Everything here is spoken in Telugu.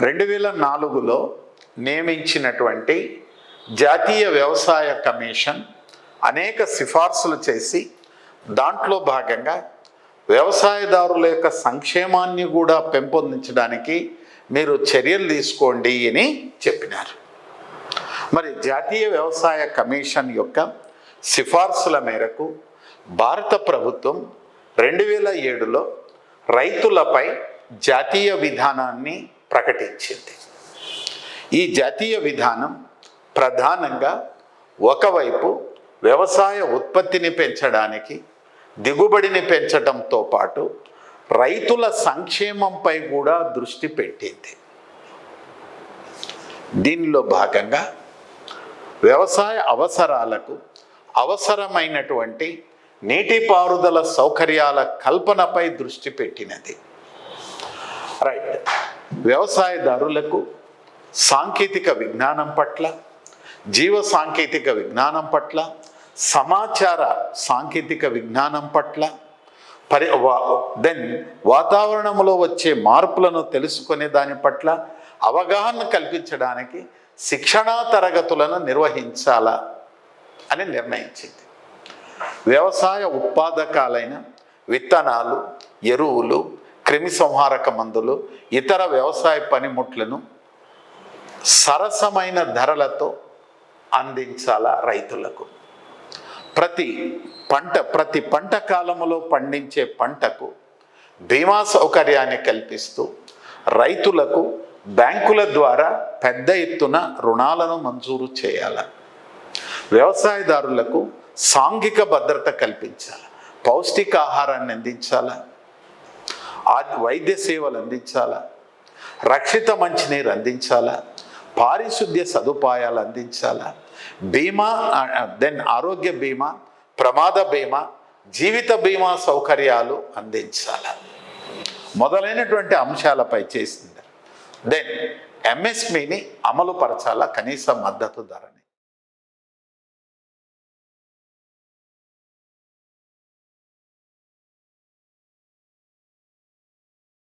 2004లో నియమించినటువంటి జాతీయ వ్యవసాయ కమిషన్ అనేక సిఫార్సులు చేసి దాంట్లో భాగంగా వ్యవసాయదారుల యొక్క సంక్షేమాన్ని కూడా పెంపొందించడానికి మీరు చర్యలు తీసుకోండి అని చెప్పినారు. మరి జాతీయ వ్యవసాయ కమిషన్ యొక్క సిఫార్సుల మేరకు భారత ప్రభుత్వం 2007లో రైతులపై జాతీయ విధానాన్ని ప్రకటించింది. ఈ జాతీయ విధానం ప్రధానంగా ఒకవైపు వ్యవసాయ ఉత్పత్తిని పెంచడానికి, దిగుబడిని పెంచడంతో పాటు రైతుల సంక్షేమంపై కూడా దృష్టి పెట్టింది. దీనిలో భాగంగా వ్యవసాయ అవసరాలకు అవసరమైనటువంటి నీటిపారుదల సౌకర్యాల కల్పనపై దృష్టి పెట్టినది. రైట్. వ్యవసాయదారులకు సాంకేతిక విజ్ఞానం పట్ల, జీవ సాంకేతిక విజ్ఞానం పట్ల, సమాచార సాంకేతిక విజ్ఞానం పట్ల, వాతావరణంలో వచ్చే మార్పులను తెలుసుకునే దాని పట్ల అవగాహన కల్పించడానికి శిక్షణా తరగతులను నిర్వహించాలా అని నిర్ణయించింది. వ్యవసాయ ఉత్పాదకాలైన విత్తనాలు, ఎరువులు, క్రిమి సంహారక మందులు, ఇతర వ్యవసాయ పనిముట్లను సరసమైన ధరలతో అందించాలా రైతులకు. ప్రతి పంట కాలంలో పండించే పంటకు బీమా సౌకర్యాన్ని కల్పిస్తూ రైతులకు బ్యాంకుల ద్వారా పెద్ద ఎత్తున రుణాలను మంజూరు చేయాలి. వ్యవసాయదారులకు సాంఘిక భద్రత కల్పించాలి. పౌష్టికాహారాన్ని అందించాలా, వైద్య సేవలు అందించాలా, రక్షిత మంచినీరు అందించాలా, పారిశుద్ధ్య సదుపాయాలు అందించాలా, బీమా, ఆరోగ్య బీమా, ప్రమాద బీమా, జీవిత బీమా సౌకర్యాలు అందించాలా మొదలైనటువంటి అంశాలపై చేసింది. ఎంఎస్పిని అమలు పరచాలా, కనీస మద్దతు ధరని.